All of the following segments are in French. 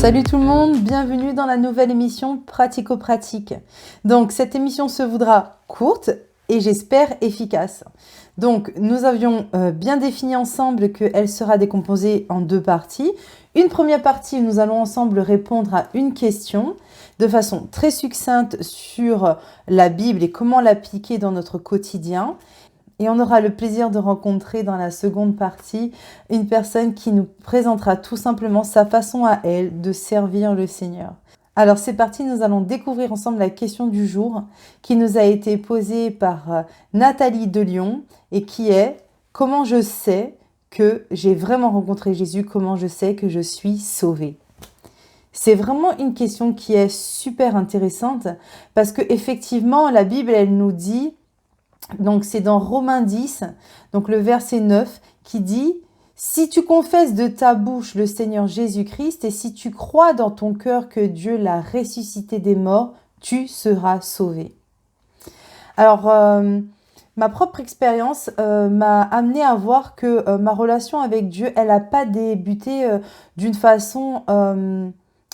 Salut tout le monde, bienvenue dans la nouvelle émission Pratico-Pratique. Donc cette émission se voudra courte et j'espère efficace. Donc nous avions bien défini ensemble qu'elle sera décomposée en deux parties. Une première partie où nous allons ensemble répondre à une question de façon très succincte sur la Bible et comment l'appliquer dans notre quotidien. Et on aura le plaisir de rencontrer dans la seconde partie une personne qui nous présentera tout simplement sa façon à elle de servir le Seigneur. Alors c'est parti, nous allons découvrir ensemble la question du jour qui nous a été posée par Nathalie de Lyon et qui est « Comment je sais que j'ai vraiment rencontré Jésus? Comment je sais que je suis sauvée ?» C'est vraiment une question qui est super intéressante parce que effectivement la Bible, elle nous dit... Donc c'est dans Romains 10, donc le verset 9, qui dit « Si tu confesses de ta bouche le Seigneur Jésus-Christ et si tu crois dans ton cœur que Dieu l'a ressuscité des morts, tu seras sauvé. » Alors, ma propre expérience m'a amené à voir que ma relation avec Dieu, elle n'a pas débuté d'une façon...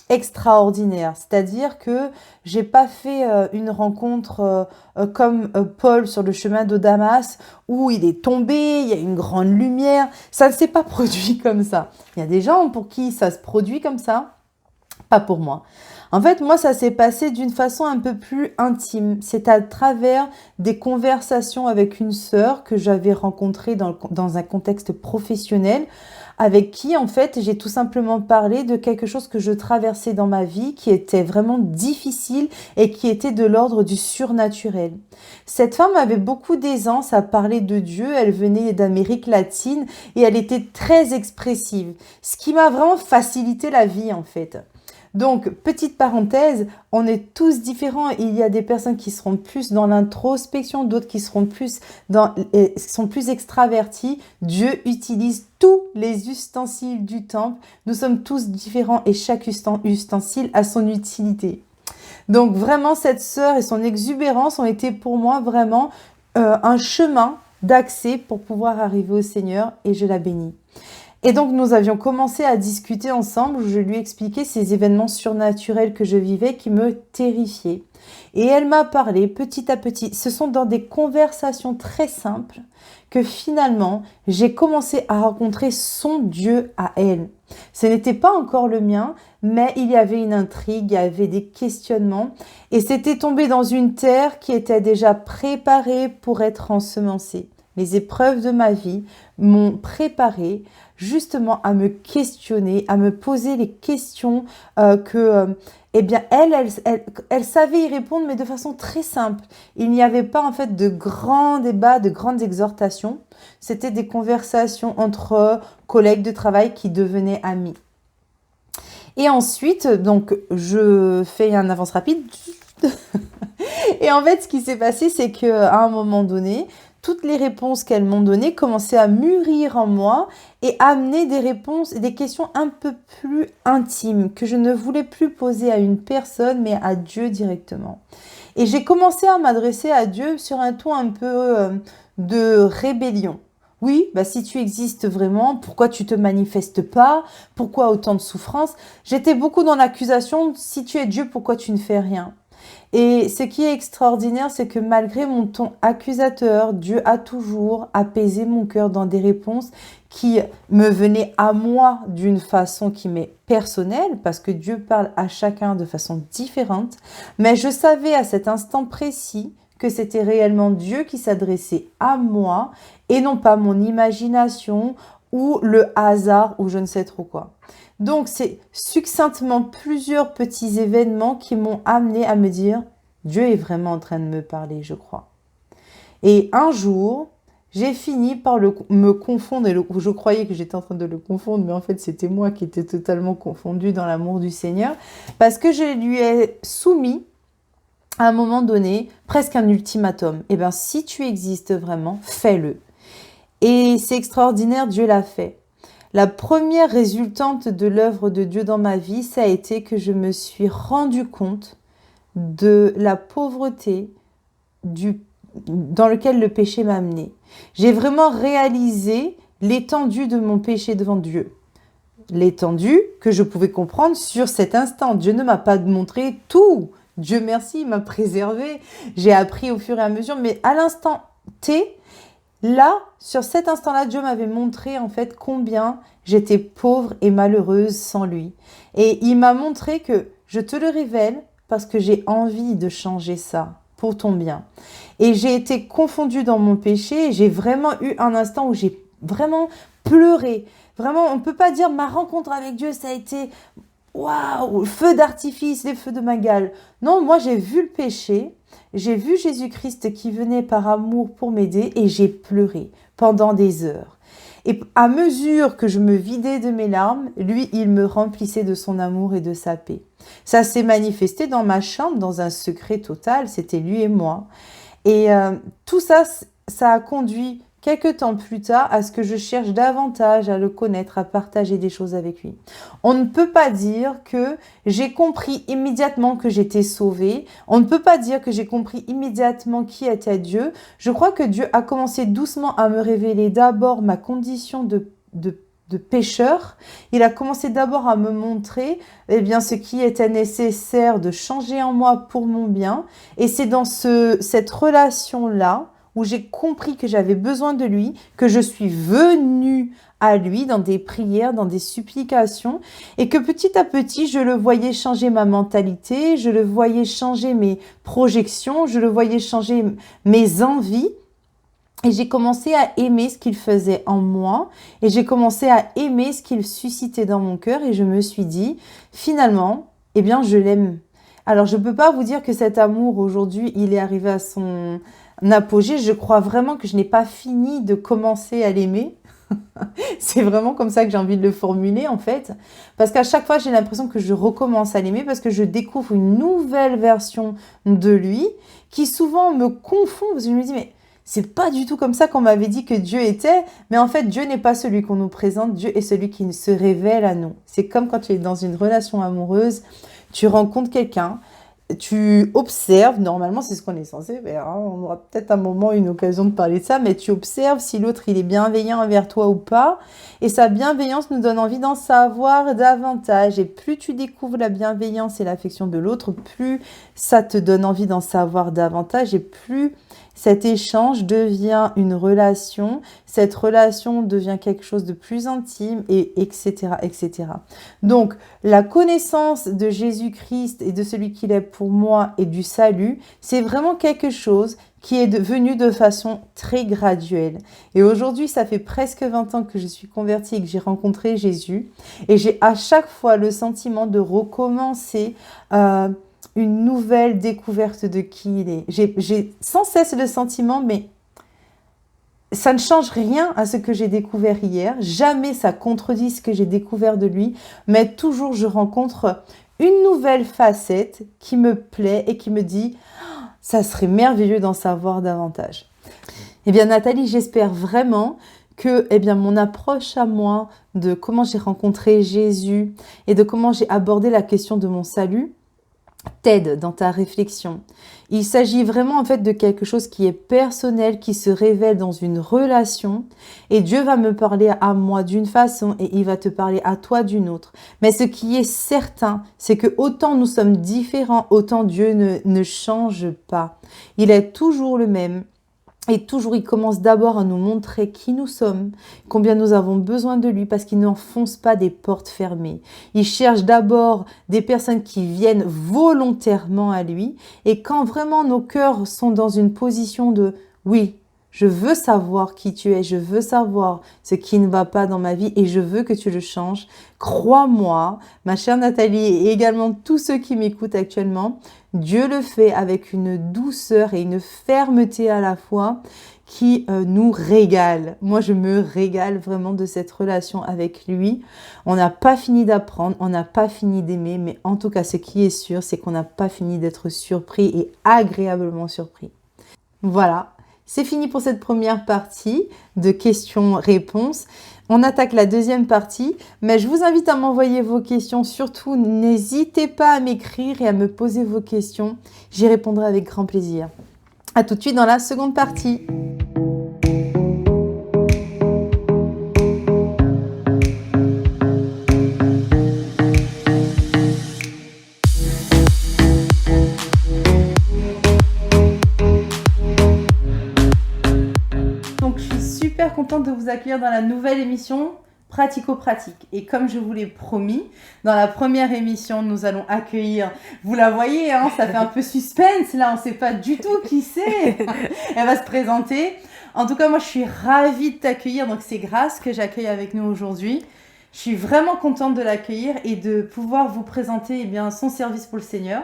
extraordinaire, c'est-à-dire que j'ai pas fait une rencontre comme Paul sur le chemin de Damas où il est tombé, il y a une grande lumière, ça ne s'est pas produit comme ça. Il y a des gens pour qui ça se produit comme ça, pas pour moi. En fait, moi, ça s'est passé d'une façon un peu plus intime. C'est à travers des conversations avec une sœur que j'avais rencontrée dans un contexte professionnel, avec qui, en fait, j'ai tout simplement parlé de quelque chose que je traversais dans ma vie, qui était vraiment difficile et qui était de l'ordre du surnaturel. Cette femme avait beaucoup d'aisance à parler de Dieu, elle venait d'Amérique latine et elle était très expressive, ce qui m'a vraiment facilité la vie, en fait. Donc, petite parenthèse, on est tous différents. Il y a des personnes qui seront plus dans l'introspection, d'autres qui seront sont plus extravertis. Dieu utilise tous les ustensiles du temple. Nous sommes tous différents et chaque ustensile a son utilité. Donc, vraiment, cette sœur et son exubérance ont été pour moi vraiment un chemin d'accès pour pouvoir arriver au Seigneur et je la bénis. Et donc, nous avions commencé à discuter ensemble, où je lui expliquais ces événements surnaturels que je vivais qui me terrifiaient. Et elle m'a parlé petit à petit. Ce sont dans des conversations très simples que finalement, j'ai commencé à rencontrer son Dieu à elle. Ce n'était pas encore le mien, mais il y avait une intrigue, il y avait des questionnements. Et c'était tombé dans une terre qui était déjà préparée pour être ensemencée. Les épreuves de ma vie m'ont préparée justement à me questionner, à me poser les questions eh bien, elle savait y répondre, mais de façon très simple. Il n'y avait pas en fait de grands débats, de grandes exhortations. C'était des conversations entre collègues de travail qui devenaient amis. Et ensuite, donc, je fais un avance rapide. Et en fait, ce qui s'est passé, c'est qu'à un moment donné, toutes les réponses qu'elles m'ont données commençaient à mûrir en moi et amener des réponses et des questions un peu plus intimes que je ne voulais plus poser à une personne, mais à Dieu directement. Et j'ai commencé à m'adresser à Dieu sur un ton un peu de rébellion. Oui, si tu existes vraiment, pourquoi tu te manifestes pas? Pourquoi autant de souffrance? J'étais beaucoup dans l'accusation, si tu es Dieu, pourquoi tu ne fais rien? Et ce qui est extraordinaire, c'est que malgré mon ton accusateur, Dieu a toujours apaisé mon cœur dans des réponses qui me venaient à moi d'une façon qui m'est personnelle, parce que Dieu parle à chacun de façon différente. Mais je savais à cet instant précis que c'était réellement Dieu qui s'adressait à moi et non pas mon imagination ou le hasard ou je ne sais trop quoi. Donc, c'est succinctement plusieurs petits événements qui m'ont amené à me dire « Dieu est vraiment en train de me parler, je crois ». Et un jour, j'ai fini par me confondre, je croyais que j'étais en train de le confondre, mais en fait, c'était moi qui étais totalement confondue dans l'amour du Seigneur, parce que je lui ai soumis, à un moment donné, presque un ultimatum. Eh bien, si tu existes vraiment, fais-le. Et c'est extraordinaire, Dieu l'a fait. La première résultante de l'œuvre de Dieu dans ma vie, ça a été que je me suis rendu compte de la pauvreté dans lequel le péché m'a amené. J'ai vraiment réalisé l'étendue de mon péché devant Dieu. l'étendue que je pouvais comprendre sur cet instant. Dieu ne m'a pas montré tout. Dieu merci, il m'a préservé. J'ai appris au fur et à mesure, mais à l'instant T, là, sur cet instant-là, Dieu m'avait montré en fait combien j'étais pauvre et malheureuse sans lui. Et il m'a montré que je te le révèle parce que j'ai envie de changer ça pour ton bien. Et j'ai été confondue dans mon péché. J'ai vraiment eu un instant où j'ai vraiment pleuré. Vraiment, on ne peut pas dire ma rencontre avec Dieu, ça a été waouh, feu d'artifice, les feux de Bengale. Non, moi j'ai vu le péché. J'ai vu Jésus-Christ qui venait par amour pour m'aider et j'ai pleuré pendant des heures. Et à mesure que je me vidais de mes larmes, lui, il me remplissait de son amour et de sa paix. Ça s'est manifesté dans ma chambre, dans un secret total, c'était lui et moi. Et tout ça, ça a conduit quelques temps plus tard à ce que je cherche davantage à le connaître, à partager des choses avec lui. On ne peut pas dire que j'ai compris immédiatement que j'étais sauvée. On ne peut pas dire que j'ai compris immédiatement qui était Dieu. Je crois que Dieu a commencé doucement à me révéler d'abord ma condition de pécheur. Il a commencé d'abord à me montrer ce qui était nécessaire de changer en moi pour mon bien. Et c'est dans cette relation-là où j'ai compris que j'avais besoin de lui, que je suis venue à lui dans des prières, dans des supplications, et que petit à petit, je le voyais changer ma mentalité, je le voyais changer mes projections, je le voyais changer mes envies, et j'ai commencé à aimer ce qu'il faisait en moi, et j'ai commencé à aimer ce qu'il suscitait dans mon cœur, et je me suis dit, finalement, je l'aime. Alors, je ne peux pas vous dire que cet amour, aujourd'hui, il est arrivé à son apogée. Je crois vraiment que je n'ai pas fini de commencer à l'aimer. C'est vraiment comme ça que j'ai envie de le formuler, en fait. Parce qu'à chaque fois, j'ai l'impression que je recommence à l'aimer parce que je découvre une nouvelle version de lui qui souvent me confond. Parce que je me dis, mais c'est pas du tout comme ça qu'on m'avait dit que Dieu était. Mais en fait, Dieu n'est pas celui qu'on nous présente. Dieu est celui qui se révèle à nous. C'est comme quand tu es dans une relation amoureuse, tu rencontres quelqu'un, tu observes, normalement c'est ce qu'on est censé faire, hein. On aura peut-être un moment, une occasion de parler de ça, mais tu observes si l'autre il est bienveillant envers toi ou pas, et sa bienveillance nous donne envie d'en savoir davantage, et plus tu découvres la bienveillance et l'affection de l'autre, plus ça te donne envie d'en savoir davantage, et plus cet échange devient une relation, cette relation devient quelque chose de plus intime, et etc., etc. Donc, la connaissance de Jésus-Christ et de celui qu'il est pour moi et du salut, c'est vraiment quelque chose qui est venu de façon très graduelle. Et aujourd'hui, ça fait presque 20 ans que je suis convertie et que j'ai rencontré Jésus. Et j'ai à chaque fois le sentiment de recommencer une nouvelle découverte de qui il est. J'ai sans cesse le sentiment, mais ça ne change rien à ce que j'ai découvert hier. Jamais ça contredit ce que j'ai découvert de lui, mais toujours je rencontre une nouvelle facette qui me plaît et qui me dit « ça serait merveilleux d'en savoir davantage ». Eh bien Nathalie, j'espère vraiment que mon approche à moi de comment j'ai rencontré Jésus et de comment j'ai abordé la question de mon salut t'aide dans ta réflexion. Il s'agit vraiment en fait de quelque chose qui est personnel, qui se révèle dans une relation et Dieu va me parler à moi d'une façon et il va te parler à toi d'une autre. Mais ce qui est certain, c'est que autant nous sommes différents, autant Dieu ne change pas. Il est toujours le même. Et toujours, il commence d'abord à nous montrer qui nous sommes, combien nous avons besoin de lui, parce qu'il n'enfonce pas des portes fermées. Il cherche d'abord des personnes qui viennent volontairement à lui. Et quand vraiment nos cœurs sont dans une position de « oui, je veux savoir qui tu es, je veux savoir ce qui ne va pas dans ma vie et je veux que tu le changes », crois-moi, ma chère Nathalie et également tous ceux qui m'écoutent actuellement, Dieu le fait avec une douceur et une fermeté à la fois qui nous régale. Moi, je me régale vraiment de cette relation avec lui. On n'a pas fini d'apprendre, on n'a pas fini d'aimer, mais en tout cas, ce qui est sûr, c'est qu'on n'a pas fini d'être surpris et agréablement surpris. Voilà, c'est fini pour cette première partie de questions-réponses. On attaque la deuxième partie, mais je vous invite à m'envoyer vos questions. Surtout, n'hésitez pas à m'écrire et à me poser vos questions. J'y répondrai avec grand plaisir. À tout de suite dans la seconde partie. contente de vous accueillir dans la nouvelle émission Pratico-Pratique. Et comme je vous l'ai promis, dans la première émission, nous allons accueillir, vous la voyez, hein, ça fait un peu suspense, là, on ne sait pas du tout qui c'est. Elle va se présenter. En tout cas, moi, je suis ravie de t'accueillir. Donc, c'est Grace que j'accueille avec nous aujourd'hui. Je suis vraiment contente de l'accueillir et de pouvoir vous présenter bien, son service pour le Seigneur.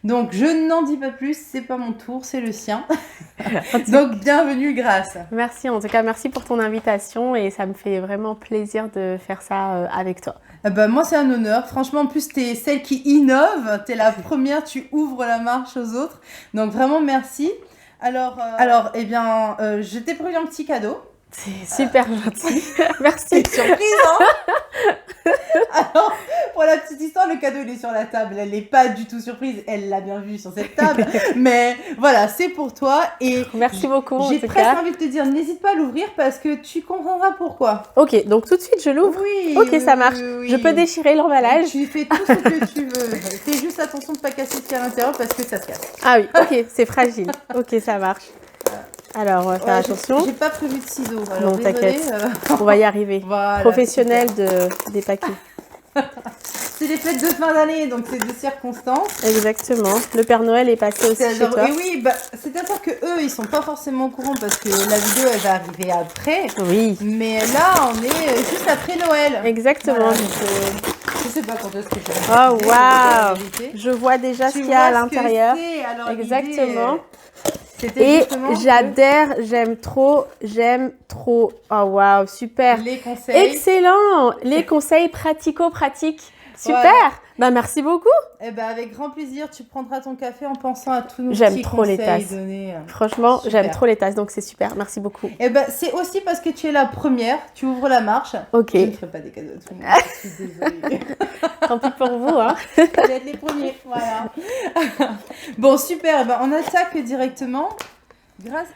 Donc, je n'en dis pas plus, c'est pas mon tour, c'est le sien. Donc, bienvenue Grace. Merci, en tout cas, merci pour ton invitation et ça me fait vraiment plaisir de faire ça avec toi. Moi, c'est un honneur. Franchement, en plus, tu es celle qui innove. Tu es la première, tu ouvres la marche aux autres. Donc, vraiment, merci. Alors, je t'ai prévu un petit cadeau. C'est super gentil. Merci. C'est surprise, hein. Alors, pour la petite histoire, le cadeau, il est sur la table. Elle n'est pas du tout surprise. Elle l'a bien vu sur cette table. Mais voilà, c'est pour toi. Et merci beaucoup. J'ai presque envie de te dire, n'hésite pas à l'ouvrir parce que tu comprendras pourquoi. Ok, donc tout de suite, je l'ouvre. Oui. Ok, ça marche. Oui. Je peux déchirer l'emballage. Tu fais tout ce que tu veux. Fais juste attention de ne pas casser ce qu'il y a à l'intérieur parce que ça se casse. Ah oui, ok, c'est fragile. Ok, ça marche. Alors, on va faire attention. J'ai pas prévu de ciseaux. Alors, non, t'inquiète. On va y arriver. Voilà, professionnel des paquets. C'est les fêtes de fin d'année, donc c'est des circonstances. Exactement. Le Père Noël est passé aussi chez toi. Et oui, c'est-à-dire que eux, ils sont pas forcément au courant parce que la vidéo, elle va arriver après. Oui. Mais là, on est juste après Noël. Exactement. Voilà. Je sais pas quand est-ce que je vais. Oh, waouh. Je vois déjà ce qu'il y a à l'intérieur. Exactement. Et j'adhère, j'aime trop. Oh waouh, super. Les conseils. Excellent. Les conseils pratico-pratiques. Super. Voilà. Bah merci beaucoup. Eh ben avec grand plaisir, tu prendras ton café en pensant à tous nos petits conseils. J'aime trop les tasses. Franchement, j'aime trop les tasses, donc c'est super. Merci beaucoup. Eh ben c'est aussi parce que tu es la première, tu ouvres la marche. Ok. Je ne ferai pas des cadeaux à tout le monde. Je suis désolée. Tant pis pour vous, hein. Vous êtes les premiers, voilà. Bon super, on attaque directement. Grace,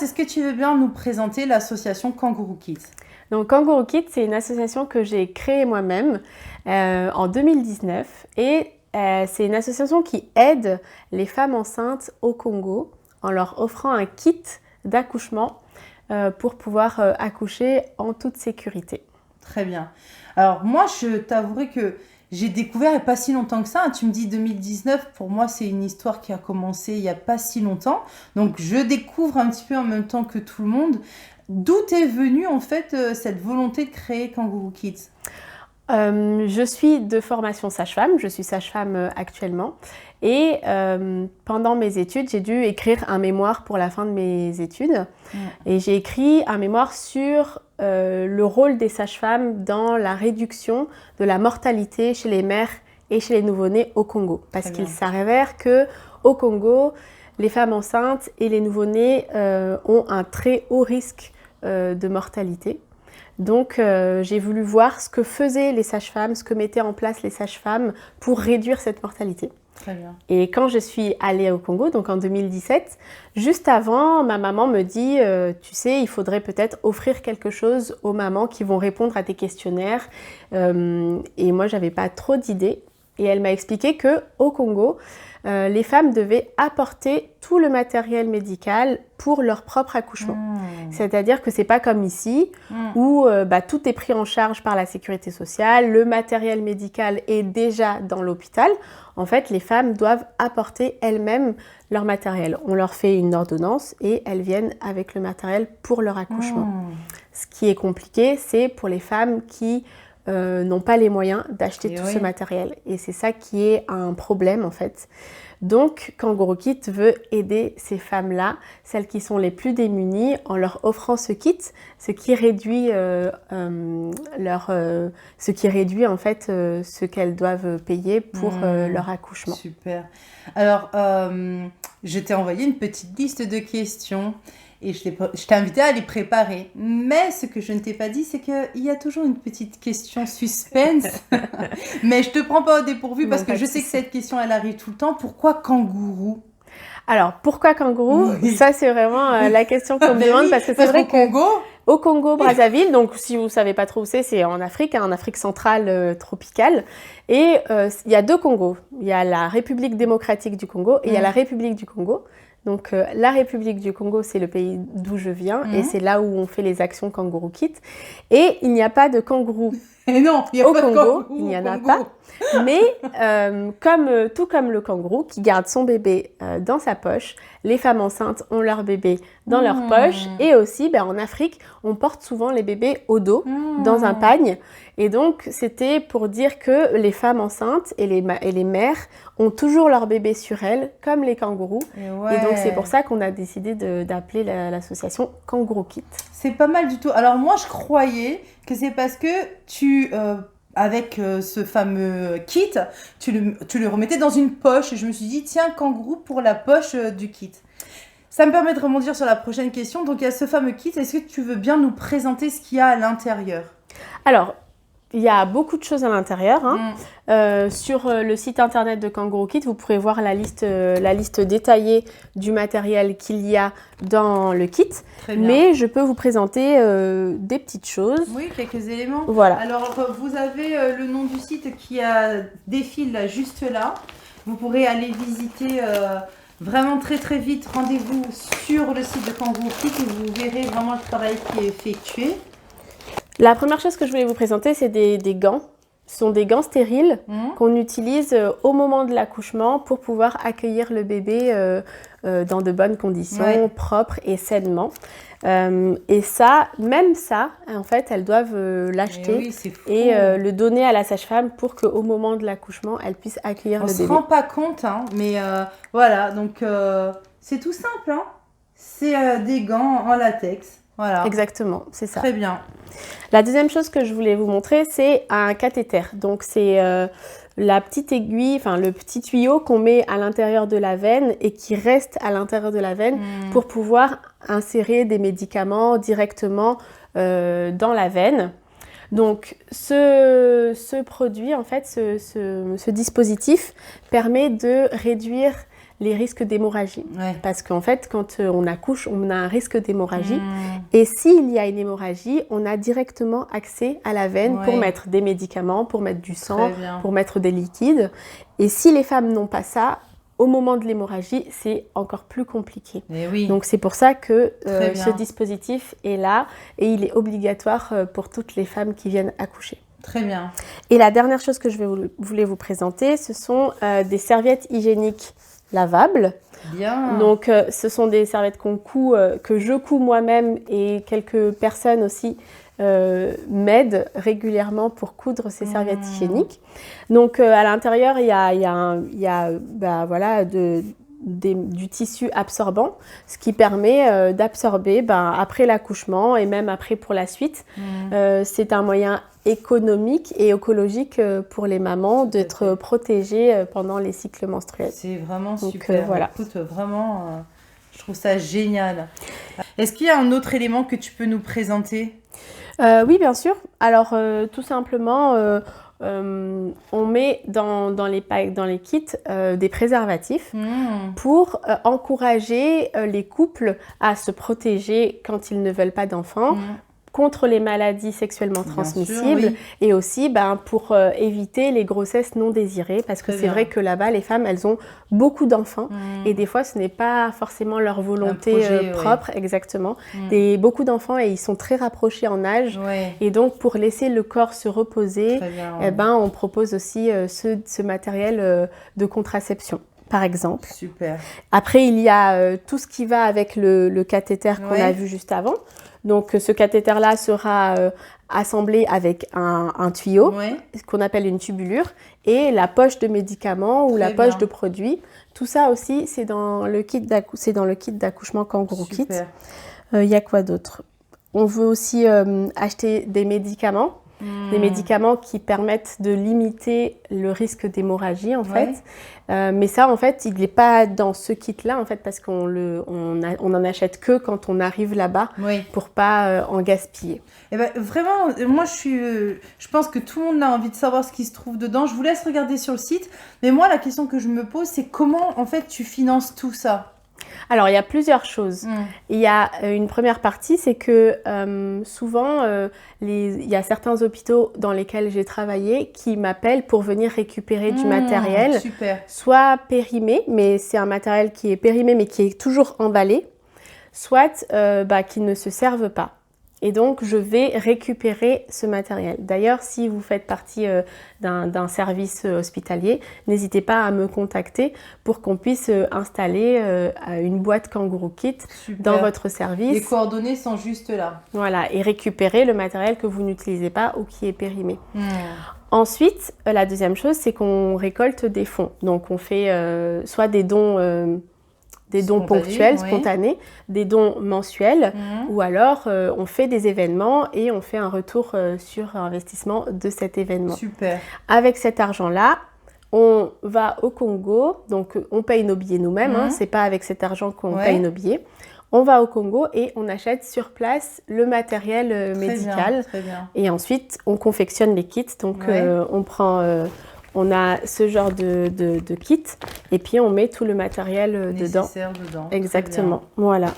est-ce que tu veux bien nous présenter l'association Kangourou Kids? Donc Kangourou Kids, c'est une association que j'ai créée moi-même en 2019 et c'est une association qui aide les femmes enceintes au Congo en leur offrant un kit d'accouchement pour pouvoir accoucher en toute sécurité. Très bien. Alors moi, je t'avouerai que j'ai découvert il n'y a pas si longtemps que ça. Tu me dis 2019, pour moi, c'est une histoire qui a commencé il n'y a pas si longtemps. Donc, je découvre un petit peu en même temps que tout le monde. D'où est venue, en fait, cette volonté de créer Kangourou Kids? Je suis de formation sage-femme. Je suis sage-femme actuellement. Et pendant mes études, j'ai dû écrire un mémoire pour la fin de mes études. Et j'ai écrit un mémoire sur le rôle des sages-femmes dans la réduction de la mortalité chez les mères et chez les nouveau-nés au Congo. Parce qu'il s'avère qu'au Congo, les femmes enceintes et les nouveau-nés ont un très haut risque de mortalité. Donc, j'ai voulu voir ce que faisaient les sages-femmes, ce que mettaient en place les sages-femmes pour réduire cette mortalité. Très bien. Et quand je suis allée au Congo, donc en 2017, juste avant, ma maman me dit tu sais, il faudrait peut-être offrir quelque chose aux mamans qui vont répondre à tes questionnaires. Et moi, j'avais pas trop d'idées. Et elle m'a expliqué qu'au Congo, les femmes devaient apporter tout le matériel médical pour leur propre accouchement. C'est-à-dire que c'est pas comme ici, où tout est pris en charge par la sécurité sociale, le matériel médical est déjà dans l'hôpital. En fait, les femmes doivent apporter elles-mêmes leur matériel. On leur fait une ordonnance et elles viennent avec le matériel pour leur accouchement. Ce qui est compliqué, c'est pour les femmes qui n'ont pas les moyens d'acheter tout ce matériel. Et c'est ça qui est un problème en fait. Donc, Kangourou Kids veut aider ces femmes-là, celles qui sont les plus démunies, en leur offrant ce kit, ce qui réduit en fait ce qu'elles doivent payer pour leur accouchement. Super. Alors, je t'ai envoyé une petite liste de questions. Et je t'ai invité à les préparer. Mais ce que je ne t'ai pas dit, c'est qu'il y a toujours une petite question suspense. Mais je ne te prends pas au dépourvu parce que je sais que cette question, elle arrive tout le temps. Pourquoi kangourou? Alors, pourquoi kangourou? Ça, c'est vraiment la question qu'on me demande. Parce que c'est vrai au Congo, Brazzaville, donc si vous ne savez pas trop où c'est en Afrique, en Afrique centrale tropicale. Et il y a deux Congos. Il y a la République démocratique du Congo et il y a la République du Congo. Donc la République du Congo, c'est le pays d'où je viens et c'est là où on fait les actions Kangourou Kit. Et il n'y a pas de kangourou Et non, il y a au pas de Congo, kangourou il n'y au en a Congo. pas. Mais tout comme le kangourou qui garde son bébé dans sa poche, les femmes enceintes ont leur bébé dans leur poche. Et aussi, en Afrique, on porte souvent les bébés au dos, dans un pagne. Et donc, c'était pour dire que les femmes enceintes et les mères ont toujours leur bébé sur elles, comme les kangourous. Et donc, c'est pour ça qu'on a décidé d'appeler l'association Kangourou Kit. C'est pas mal du tout. Alors moi, je croyais que c'est parce que tu... avec ce fameux kit, tu le remettais dans une poche. Et je me suis dit, tiens, kangourou pour la poche du kit. Ça me permet de rebondir sur la prochaine question. Donc, il y a ce fameux kit. Est-ce que tu veux bien nous présenter ce qu'il y a à l'intérieur? Alors, il y a beaucoup de choses à l'intérieur. Sur le site internet de Kangourou Kit, vous pourrez voir la liste détaillée du matériel qu'il y a dans le kit. Mais je peux vous présenter des petites choses. Oui, quelques éléments. Voilà. Alors, vous avez le nom du site qui défile là, juste là. Vous pourrez aller visiter vraiment très très vite. Rendez-vous sur le site de Kangourou Kit et vous verrez vraiment le travail qui est effectué. La première chose que je voulais vous présenter, c'est des gants. Ce sont des gants stériles qu'on utilise au moment de l'accouchement pour pouvoir accueillir le bébé dans de bonnes conditions, propres et sainement. Et ça, même ça, en fait, elles doivent l'acheter et le donner à la sage-femme pour qu'au moment de l'accouchement, elle puisse accueillir le bébé. On ne se rend pas compte, mais voilà, donc c'est tout simple. C'est des gants en latex. Voilà. Exactement, c'est ça. Très bien. La deuxième chose que je voulais vous montrer, c'est un cathéter. Donc, c'est la petite aiguille, enfin le petit tuyau qu'on met à l'intérieur de la veine et qui reste à l'intérieur de la veine pour pouvoir insérer des médicaments directement dans la veine. Donc, ce produit, en fait, ce dispositif permet de réduire les risques d'hémorragie. Parce qu'en fait, quand on accouche, on a un risque d'hémorragie. Et s'il y a une hémorragie, on a directement accès à la veine pour mettre des médicaments, pour mettre du sang, pour mettre des liquides. Et si les femmes n'ont pas ça, au moment de l'hémorragie, c'est encore plus compliqué. Donc c'est pour ça que ce dispositif est là et il est obligatoire pour toutes les femmes qui viennent accoucher. Très bien. Et la dernière chose que je voulais vous présenter, ce sont des serviettes hygiéniques lavables. Bien. Donc, ce sont des serviettes que je couds moi-même et quelques personnes aussi m'aident régulièrement pour coudre ces serviettes hygiéniques. Donc, à l'intérieur, il y a du tissu absorbant, ce qui permet d'absorber après l'accouchement et même après pour la suite. C'est un moyen économique et écologique pour les mamans d'être protégées pendant les cycles menstruels. C'est vraiment super. Voilà. Écoute, vraiment, je trouve ça génial. Est-ce qu'il y a un autre élément que tu peux nous présenter? Oui, bien sûr. Alors, tout simplement, on met dans les kits des préservatifs pour encourager les couples à se protéger quand ils ne veulent pas d'enfants, contre les maladies sexuellement transmissibles et aussi pour éviter les grossesses non désirées parce que c'est vrai que là-bas, les femmes, elles ont beaucoup d'enfants et des fois, ce n'est pas forcément leur volonté propre, exactement. Beaucoup d'enfants et ils sont très rapprochés en âge et donc pour laisser le corps se reposer, on propose aussi ce matériel de contraception. Par exemple. Super. Après, il y a tout ce qui va avec le cathéter qu'on a vu juste avant. Donc, ce cathéter-là sera assemblé avec un tuyau qu'on appelle une tubulure et la poche de médicaments ou la poche de produits. Tout ça aussi, c'est dans le kit d'accouchement Kangourou Kit. Il y a quoi d'autre? On veut aussi acheter des médicaments. Des médicaments qui permettent de limiter le risque d'hémorragie en fait. Mais ça en fait, il n'est pas dans ce kit-là en fait parce qu'on en achète que quand on arrive là-bas pour pas en gaspiller. Et vraiment, moi je pense que tout le monde a envie de savoir ce qui se trouve dedans. Je vous laisse regarder sur le site. Mais moi la question que je me pose c'est comment en fait tu finances tout ça? Alors, il y a plusieurs choses. Il y a une première partie, c'est que souvent, il y a certains hôpitaux dans lesquels j'ai travaillé qui m'appellent pour venir récupérer du matériel, super. soit périmé, mais c'est un matériel qui est périmé mais qui est toujours emballé, soit qui ne se servent pas. Et donc, je vais récupérer ce matériel. D'ailleurs, si vous faites partie d'un service hospitalier, n'hésitez pas à me contacter pour qu'on puisse installer une boîte Kangourou Kit dans votre service. Les coordonnées sont juste là. Voilà, et récupérer le matériel que vous n'utilisez pas ou qui est périmé. Ensuite, la deuxième chose, c'est qu'on récolte des fonds. Donc, on fait soit des dons ponctuels, spontanés, des dons mensuels, ou alors on fait des événements et on fait un retour sur investissement de cet événement. Super. Avec cet argent-là, on va au Congo, donc on paye nos billets nous-mêmes, c'est pas avec cet argent qu'on paye nos billets. On va au Congo et on achète sur place le matériel médical. Très bien. Et ensuite, on confectionne les kits. Donc, on a ce genre de kit et puis on met tout le matériel nécessaire dedans. Exactement, voilà.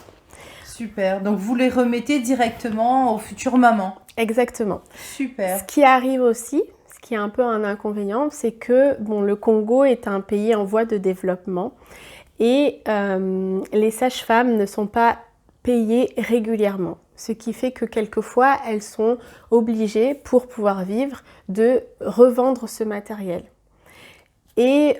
Super, donc vous les remettez directement aux futures mamans. Exactement. Super. Ce qui arrive aussi, ce qui est un peu un inconvénient, c'est que le Congo est un pays en voie de développement et les sages-femmes ne sont pas payées régulièrement. Ce qui fait que quelquefois, elles sont obligées, pour pouvoir vivre, de revendre ce matériel. Et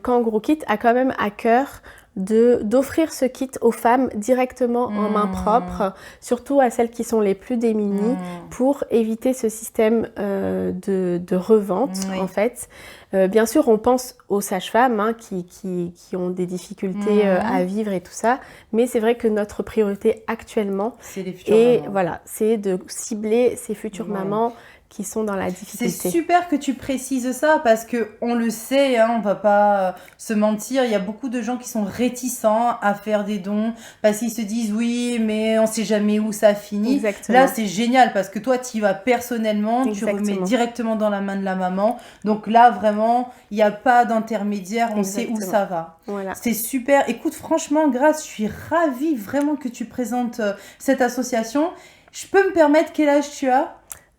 Kangourou Kit a quand même à cœur d'offrir ce kit aux femmes directement en main propre, surtout à celles qui sont les plus démunies, pour éviter ce système de revente, en fait. Bien sûr, on pense aux sages-femmes qui ont des difficultés à vivre et tout ça, mais c'est vrai que notre priorité actuellement, c'est les futures mamans. Voilà, c'est de cibler ces futures mamans qui sont dans la difficulté. C'est super que tu précises ça parce que on le sait, on va pas se mentir, il y a beaucoup de gens qui sont réticents à faire des dons parce qu'ils se disent oui, mais on sait jamais où ça finit. Exactement. Là, c'est génial parce que toi, tu y vas personnellement, tu remets directement dans la main de la maman. Donc là, vraiment, il n'y a pas d'intermédiaire, on sait où ça va. Voilà. C'est super. Écoute, franchement, Grâce, je suis ravie vraiment que tu présentes cette association. Je peux me permettre quel âge tu as ?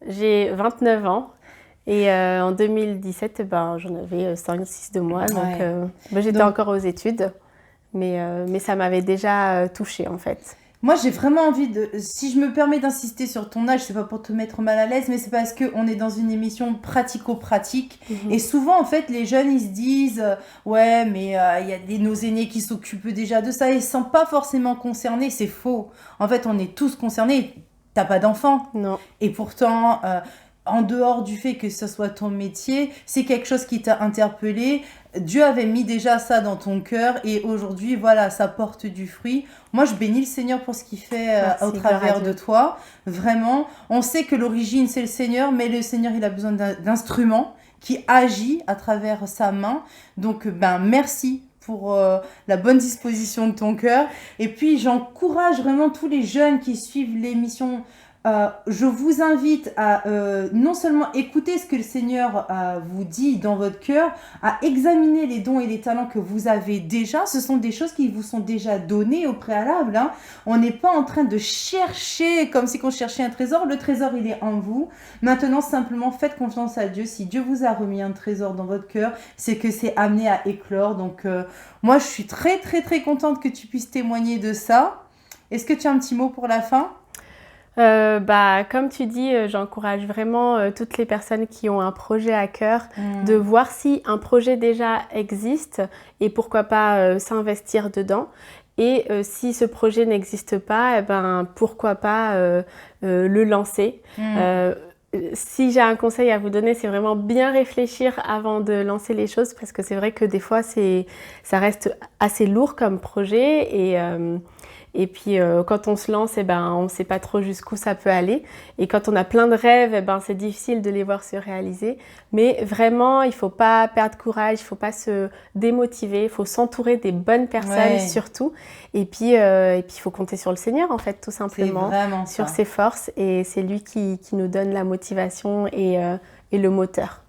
J'ai 29 ans et en 2017, j'en avais 5-6 de moi. Donc, j'étais encore aux études, mais ça m'avait déjà touchée en fait. Moi, j'ai vraiment envie de... Si je me permets d'insister sur ton âge, c'est pas pour te mettre mal à l'aise, mais c'est parce qu'on est dans une émission pratico-pratique. Et souvent, en fait, les jeunes, ils se disent ouais, mais il y a nos aînés qui s'occupent déjà de ça et ils ne sont pas forcément concernés. C'est faux. En fait, on est tous concernés. T'as pas d'enfant. Non. Et pourtant, en dehors du fait que ce soit ton métier, c'est quelque chose qui t'a interpellé. Dieu avait mis déjà ça dans ton cœur et aujourd'hui, voilà, ça porte du fruit. Moi, je bénis le Seigneur pour ce qu'il fait au travers de toi. Vraiment, on sait que l'origine, c'est le Seigneur, mais le Seigneur, il a besoin d'instruments qui agit à travers sa main. Donc, merci pour la bonne disposition de ton cœur. Et puis, j'encourage vraiment tous les jeunes qui suivent l'émission. Je vous invite à non seulement écouter ce que le Seigneur vous dit dans votre cœur, à examiner les dons et les talents que vous avez déjà. Ce sont des choses qui vous sont déjà données au préalable. On n'est pas en train de chercher comme si on cherchait un trésor. Le trésor, il est en vous. Maintenant, simplement, faites confiance à Dieu. Si Dieu vous a remis un trésor dans votre cœur, c'est que c'est amené à éclore. Donc, moi, je suis très, très, très contente que tu puisses témoigner de ça. Est-ce que tu as un petit mot pour la fin ? Comme tu dis, j'encourage vraiment toutes les personnes qui ont un projet à cœur de voir si un projet déjà existe et pourquoi pas s'investir dedans. Et si ce projet n'existe pas, pourquoi pas le lancer. Si j'ai un conseil à vous donner, c'est vraiment bien réfléchir avant de lancer les choses parce que c'est vrai que des fois, ça reste assez lourd comme projet et puis, quand on se lance, on ne sait pas trop jusqu'où ça peut aller. Et quand on a plein de rêves, c'est difficile de les voir se réaliser. Mais vraiment, il ne faut pas perdre courage, il ne faut pas se démotiver. Il faut s'entourer des bonnes personnes surtout. Et puis, il faut compter sur le Seigneur, en fait, tout simplement. Sur ses forces. Et c'est lui qui nous donne la motivation et le moteur.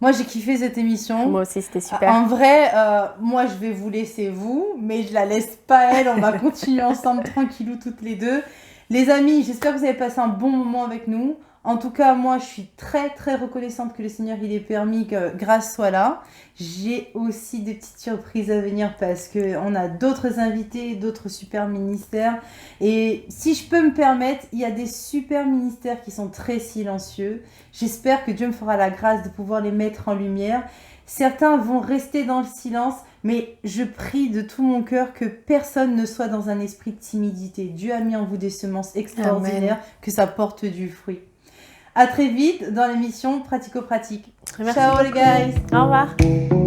Moi, j'ai kiffé cette émission. Moi aussi, c'était super. En vrai, moi, je vais vous laisser vous, mais je la laisse pas elle. On va continuer ensemble tranquillou toutes les deux. Les amis, j'espère que vous avez passé un bon moment avec nous. En tout cas, moi, je suis très, très reconnaissante que le Seigneur, il ait permis que Grâce soit là. J'ai aussi des petites surprises à venir parce qu'on a d'autres invités, d'autres super ministères. Et si je peux me permettre, il y a des super ministères qui sont très silencieux. J'espère que Dieu me fera la grâce de pouvoir les mettre en lumière. Certains vont rester dans le silence, mais je prie de tout mon cœur que personne ne soit dans un esprit de timidité. Dieu a mis en vous des semences extraordinaires, que ça porte du fruit. À très vite dans l'émission Pratico-Pratique. Merci Ciao beaucoup. les guys. Au revoir.